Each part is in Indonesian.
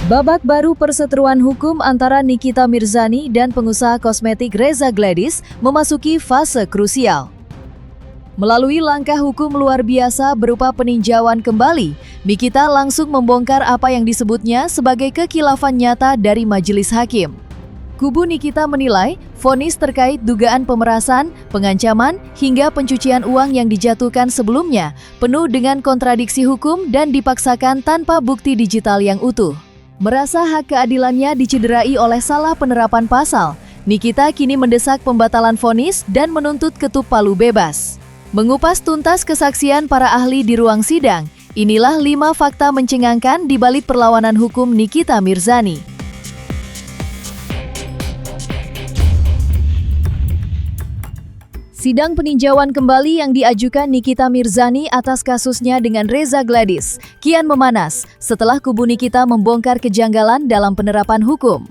Babak baru perseteruan hukum antara Nikita Mirzani dan pengusaha kosmetik Reza Gladys memasuki fase krusial. Melalui langkah hukum luar biasa berupa peninjauan kembali, Nikita langsung membongkar apa yang disebutnya sebagai kekhilafan nyata dari majelis hakim. Kubu Nikita menilai, vonis terkait dugaan pemerasan, pengancaman, hingga pencucian uang yang dijatuhkan sebelumnya penuh dengan kontradiksi hukum dan dipaksakan tanpa bukti digital yang utuh. Merasa hak keadilannya dicederai oleh salah penerapan pasal, Nikita kini mendesak pembatalan vonis dan menuntut ketuk palu bebas. Mengupas tuntas kesaksian para ahli di ruang sidang, inilah 5 fakta mencengangkan di balik perlawanan hukum Nikita Mirzani. Sidang peninjauan kembali yang diajukan Nikita Mirzani atas kasusnya dengan Reza Gladys kian memanas setelah kubu Nikita membongkar kejanggalan dalam penerapan hukum.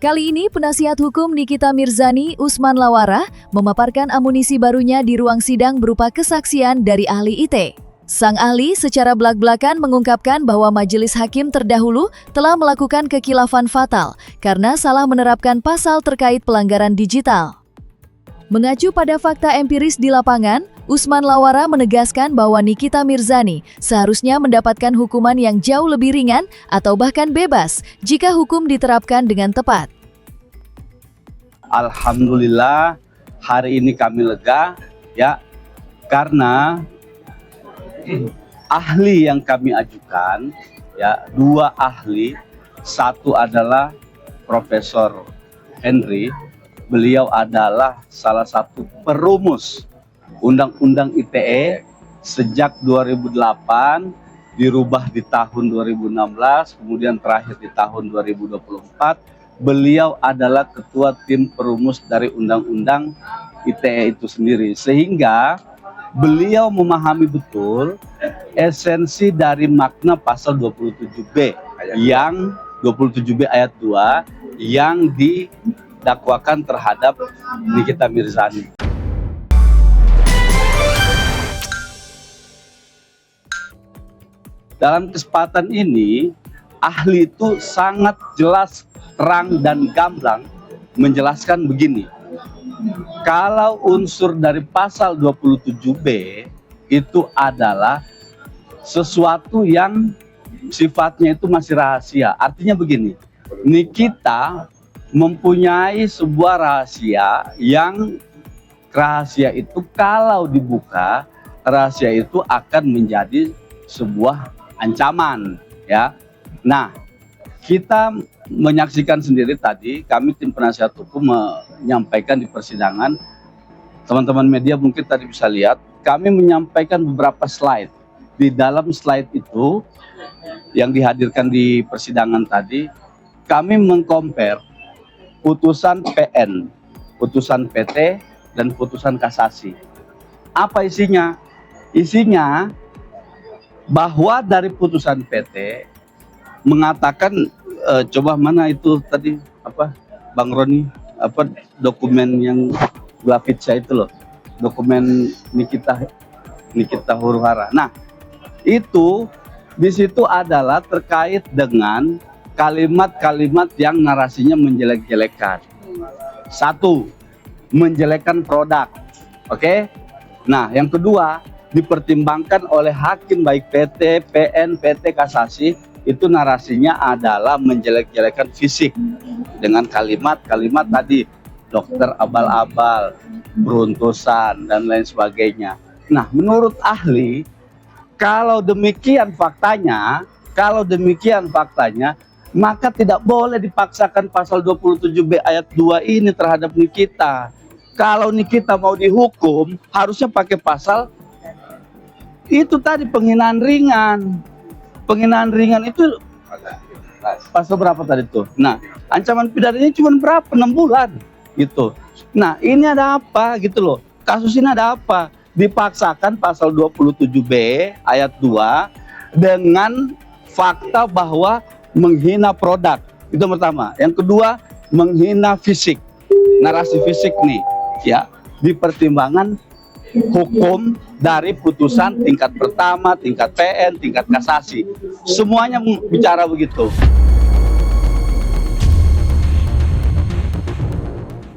Kali ini penasihat hukum Nikita Mirzani, Usman Lawara, memaparkan amunisi barunya di ruang sidang berupa kesaksian dari ahli IT. Sang ahli secara belak-belakan mengungkapkan bahwa majelis hakim terdahulu telah melakukan kekhilafan fatal karena salah menerapkan pasal terkait pelanggaran digital. Mengacu pada fakta empiris di lapangan, Usman Lawara menegaskan bahwa Nikita Mirzani seharusnya mendapatkan hukuman yang jauh lebih ringan atau bahkan bebas jika hukum diterapkan dengan tepat. Alhamdulillah hari ini kami lega ya, karena ahli yang kami ajukan ya, 2 ahli, satu adalah Profesor Henry. Beliau adalah salah satu perumus Undang-Undang ITE sejak 2008, dirubah di tahun 2016, kemudian terakhir di tahun 2024. Beliau adalah ketua tim perumus dari Undang-Undang ITE itu sendiri. Sehingga beliau memahami betul esensi dari makna pasal 27B yang 27B ayat 2 yang didakwakan terhadap Nikita Mirzani. Dalam kesempatan ini, ahli itu sangat jelas, terang, dan gamblang menjelaskan begini. Kalau unsur dari pasal 27B itu adalah sesuatu yang sifatnya itu masih rahasia. Artinya begini, Nikita mempunyai sebuah rahasia yang rahasia itu kalau dibuka, rahasia itu akan menjadi sebuah ancaman ya. Nah, kita menyaksikan sendiri tadi, kami tim penasihat hukum menyampaikan di persidangan, teman-teman media mungkin tadi bisa lihat, kami menyampaikan beberapa slide. Di dalam slide itu yang dihadirkan di persidangan tadi, kami mengcompare putusan PN, putusan PT, dan putusan kasasi. Apa isinya? Isinya bahwa dari putusan PT mengatakan, coba mana itu tadi apa Bang Roni, apa dokumen yang Glavitsa itu loh, dokumen Nikita huru hara. Nah, itu di situ adalah terkait dengan kalimat-kalimat yang narasinya menjelek-jelekan. 1, menjelekkan produk. Oke? Nah, yang kedua, dipertimbangkan oleh hakim baik PT, PN, PT, kasasi, itu narasinya adalah menjelek-jelekan fisik dengan kalimat-kalimat tadi, dokter abal-abal, beruntusan, dan lain sebagainya. Nah, menurut ahli, kalau demikian faktanya, maka tidak boleh dipaksakan pasal 27B ayat 2 ini terhadap Nikita. Kalau Nikita mau dihukum, harusnya pakai pasal itu tadi, penghinaan ringan. Penghinaan ringan itu pasal berapa tadi tuh? Nah, ancaman pidananya cuma berapa? 6 bulan gitu. Nah, ini ada apa gitu loh. Kasus ini ada apa? Dipaksakan pasal 27B ayat 2 dengan fakta bahwa menghina produk. Itu pertama. Yang kedua, menghina fisik. Narasi fisik nih ya, dipertimbangkan hukum dari putusan tingkat pertama, tingkat PN, tingkat kasasi. Semuanya bicara begitu.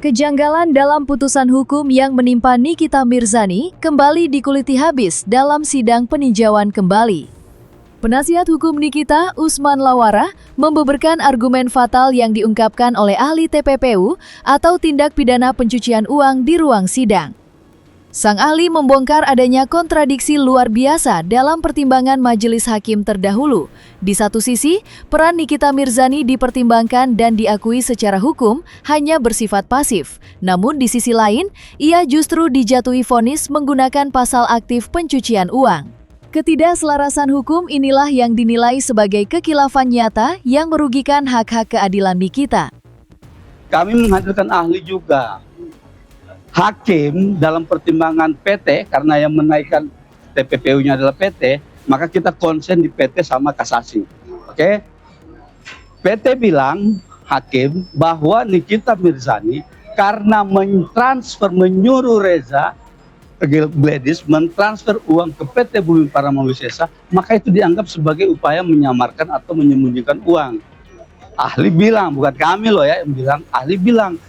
Kejanggalan dalam putusan hukum yang menimpa Nikita Mirzani kembali dikuliti habis dalam sidang peninjauan kembali. Penasihat hukum Nikita, Usman Lawara, membeberkan argumen fatal yang diungkapkan oleh ahli TPPU atau tindak pidana pencucian uang di ruang sidang. Sang ahli membongkar adanya kontradiksi luar biasa dalam pertimbangan majelis hakim terdahulu. Di satu sisi, peran Nikita Mirzani dipertimbangkan dan diakui secara hukum hanya bersifat pasif. Namun di sisi lain, ia justru dijatuhi vonis menggunakan pasal aktif pencucian uang. Ketidakselarasan hukum inilah yang dinilai sebagai kekilafan nyata yang merugikan hak-hak keadilan Nikita. Kami menghadirkan ahli juga. Hakim dalam pertimbangan PT, karena yang menaikkan TPPU-nya adalah PT, maka kita konsen di PT sama kasasi. Oke? PT bilang, hakim, bahwa Nikita Mirzani karena menyuruh Reza Gladys mentransfer uang ke PT Bumi Paramawisesa, maka itu dianggap sebagai upaya menyamarkan atau menyembunyikan uang. Ahli bilang, bukan kami loh ya yang bilang, ahli bilang,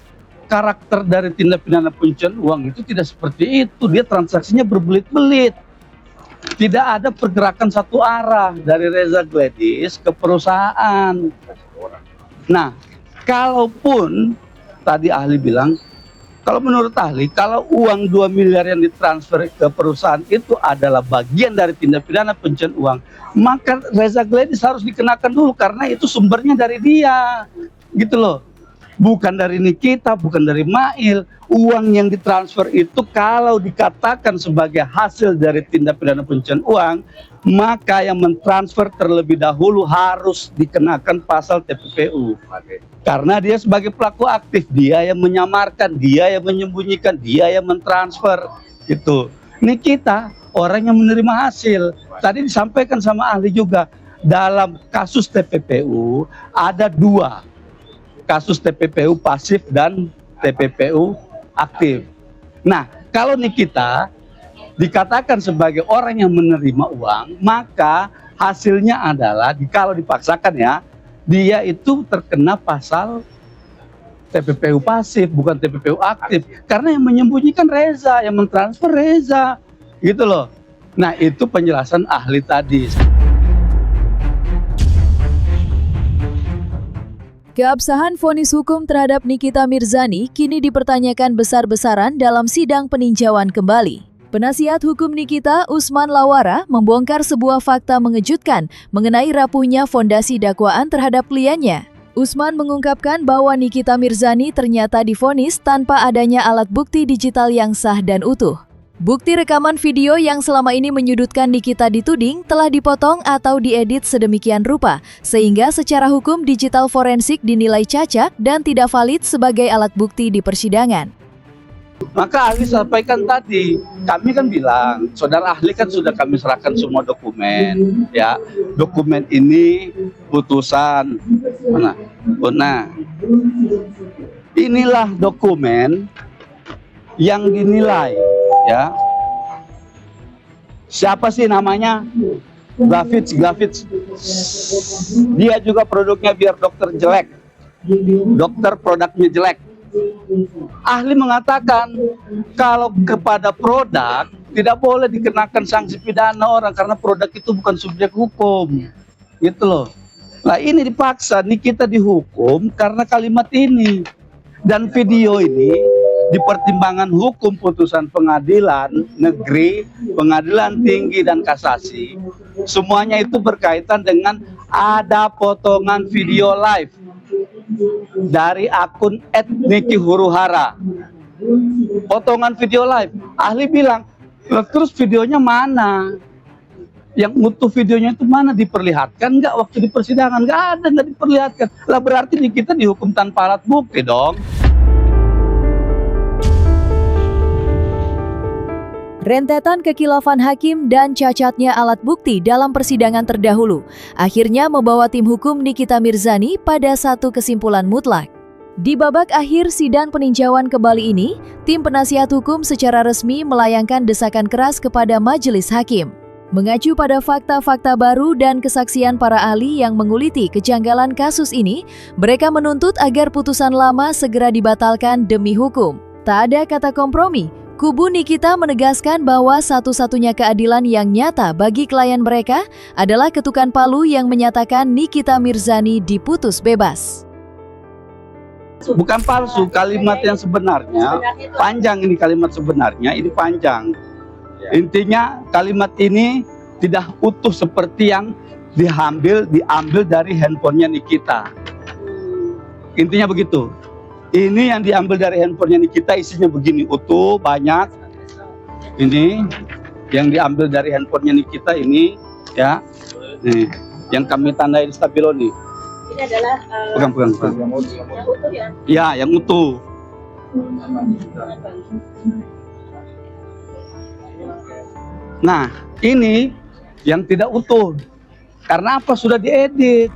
karakter dari tindak pidana pencucian uang itu tidak seperti itu. Dia transaksinya berbelit-belit. Tidak ada pergerakan satu arah dari Reza Gladys ke perusahaan. Nah, kalaupun tadi ahli bilang, kalau menurut ahli, kalau uang 2 miliar yang ditransfer ke perusahaan itu adalah bagian dari tindak pidana pencucian uang, maka Reza Gladys harus dikenakan dulu karena itu sumbernya dari dia. Gitu loh. Bukan dari Nikita, bukan dari Mail. Uang yang ditransfer itu kalau dikatakan sebagai hasil dari tindak pidana pencucian uang, maka yang mentransfer terlebih dahulu harus dikenakan pasal TPPU. Karena dia sebagai pelaku aktif, dia yang menyamarkan, dia yang menyembunyikan, dia yang mentransfer. Gitu. Nikita orang yang menerima hasil. Tadi disampaikan sama ahli juga, dalam kasus TPPU ada 2. Kasus TPPU pasif dan TPPU aktif. Nah, kalau Nikita dikatakan sebagai orang yang menerima uang, maka hasilnya adalah, kalau dipaksakan ya, dia itu terkena pasal TPPU pasif, bukan TPPU aktif. Karena yang menyembunyikan Reza, yang mentransfer Reza. Gitu loh. Nah, itu penjelasan ahli tadi. Keabsahan vonis hukum terhadap Nikita Mirzani kini dipertanyakan besar-besaran dalam sidang peninjauan kembali. Penasihat hukum Nikita, Usman Lawara, membongkar sebuah fakta mengejutkan mengenai rapuhnya fondasi dakwaan terhadap kliennya. Usman mengungkapkan bahwa Nikita Mirzani ternyata divonis tanpa adanya alat bukti digital yang sah dan utuh. Bukti rekaman video yang selama ini menyudutkan Nikita dituding telah dipotong atau diedit sedemikian rupa, sehingga secara hukum digital forensik dinilai cacat dan tidak valid sebagai alat bukti di persidangan. Maka ahli sampaikan tadi, kami kan bilang, saudara ahli kan sudah kami serahkan semua dokumen, ya. Dokumen ini putusan, mana? Nah, inilah dokumen yang dinilai, ya. Siapa sih namanya? Glavitz. Dia juga produknya biar dokter jelek. Dokter produknya jelek. Ahli mengatakan kalau kepada produk tidak boleh dikenakan sanksi pidana orang karena produk itu bukan subjek hukum. Gitu loh. Nah, ini dipaksa Nikita dihukum karena kalimat ini. Dan video ini di pertimbangan hukum putusan pengadilan negeri, pengadilan tinggi dan kasasi, semuanya itu berkaitan dengan ada potongan video live dari akun @niki_huruhara. Potongan video live. Ahli bilang, terus videonya mana? Yang utuh videonya itu mana? Diperlihatkan nggak waktu di persidangan? Nggak ada, nggak diperlihatkan. Lah berarti kita dihukum tanpa alat bukti dong. Rentetan kekilafan hakim dan cacatnya alat bukti dalam persidangan terdahulu akhirnya membawa tim hukum Nikita Mirzani pada satu kesimpulan mutlak. Di babak akhir sidang peninjauan kembali ini, tim penasihat hukum secara resmi melayangkan desakan keras kepada majelis hakim. Mengacu pada fakta-fakta baru dan kesaksian para ahli yang menguliti kejanggalan kasus ini, mereka menuntut agar putusan lama segera dibatalkan demi hukum. Tak ada kata kompromi. Kubu Nikita menegaskan bahwa satu-satunya keadilan yang nyata bagi klien mereka adalah ketukan palu yang menyatakan Nikita Mirzani diputus bebas. Bukan palsu, kalimat yang sebenarnya panjang, ini kalimat sebenarnya ini panjang. Intinya kalimat ini tidak utuh seperti yang diambil dari handphonenya Nikita. Intinya begitu. Ini yang diambil dari handphonenya Nikita isinya begini, utuh, banyak. Ini yang diambil dari handphonenya Nikita ini, ya. Nih, yang kami tandai di stabilo nih. Ini adalah Pegang. yang utuh ya? Ya, yang utuh. Nah, ini yang tidak utuh. Karena apa? Sudah diedit.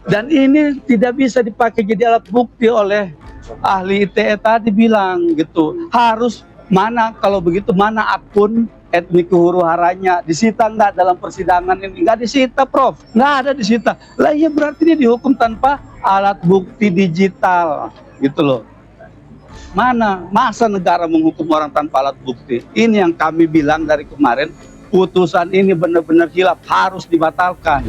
Dan ini tidak bisa dipakai jadi alat bukti oleh ahli ITE tadi bilang gitu. Harus mana, kalau begitu mana akun etnik huru haranya disita nggak dalam persidangan ini? Nggak disita, Prof. Nggak ada disita. Lah iya, berarti dia dihukum tanpa alat bukti digital gitu loh. Mana? Masa negara menghukum orang tanpa alat bukti? Ini yang kami bilang dari kemarin, putusan ini benar-benar hilaf, harus dibatalkan.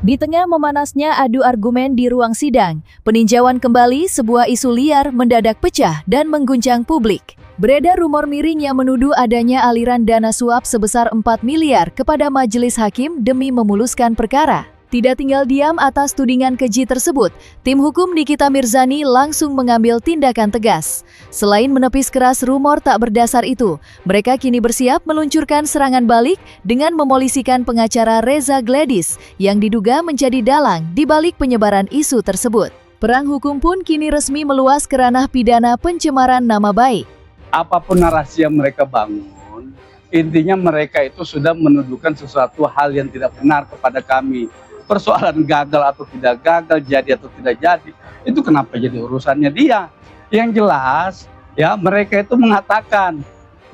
Di tengah memanasnya adu argumen di ruang sidang, peninjauan kembali sebuah isu liar mendadak pecah dan mengguncang publik. Beredar rumor miring yang menuduh adanya aliran dana suap sebesar 4 miliar kepada majelis hakim demi memuluskan perkara. Tidak tinggal diam atas tudingan keji tersebut, tim hukum Nikita Mirzani langsung mengambil tindakan tegas. Selain menepis keras rumor tak berdasar itu, mereka kini bersiap meluncurkan serangan balik dengan memolisikan pengacara Reza Gladys yang diduga menjadi dalang di balik penyebaran isu tersebut. Perang hukum pun kini resmi meluas ke ranah pidana pencemaran nama baik. Apapun narasi yang mereka bangun, intinya mereka itu sudah menuduhkan sesuatu hal yang tidak benar kepada kami. Persoalan gagal atau tidak gagal, jadi atau tidak jadi, itu kenapa jadi urusannya dia? Yang jelas, ya mereka itu mengatakan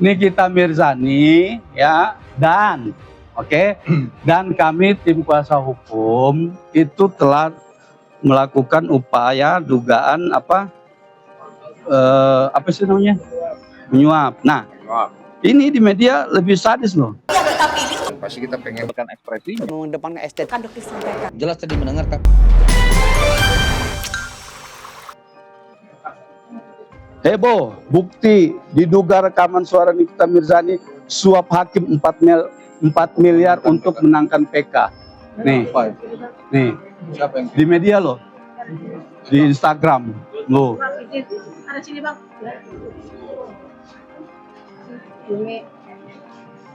Nikita Mirzani, ya, dan dan kami tim kuasa hukum itu telah melakukan upaya dugaan apa sih namanya? Menyuap. Nah, ini di media lebih sadis loh. Pasti kita pengen kan ekspresinya. Mengedepankan estetika kan disampaikan. Jelas tadi mendengarkan. Heboh, bukti diduga rekaman suara Nikita Mirzani suap hakim 4 miliar untuk menangkan PK. Nih, Siapa yang di media loh, di Instagram loh. Ada sini bang. Ini.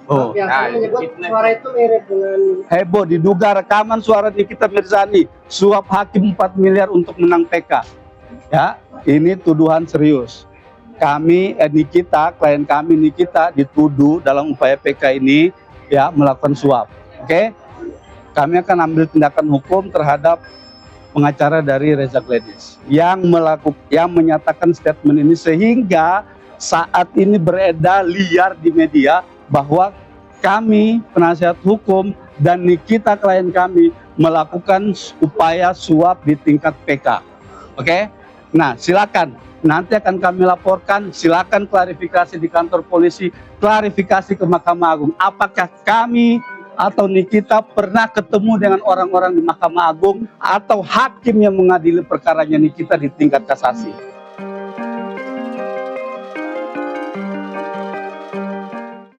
Oh, Yang menyebut suara itu mirip dengan heboh diduga rekaman suara Nikita Mirzani suap hakim 4 miliar untuk menang PK. Ya, ini tuduhan serius. Kami Nikita, klien kami Nikita dituduh dalam upaya PK ini ya melakukan suap. Oke? Kami akan ambil tindakan hukum terhadap pengacara dari Reza Gladys yang menyatakan statement ini sehingga saat ini beredar liar di media bahwa kami penasihat hukum dan Nikita klien kami melakukan upaya suap di tingkat PK. Oke? Nah, silakan nanti akan kami laporkan, silakan klarifikasi di kantor polisi, klarifikasi ke Mahkamah Agung. Apakah kami atau Nikita pernah ketemu dengan orang-orang di Mahkamah Agung atau hakim yang mengadili perkaranya Nikita di tingkat kasasi?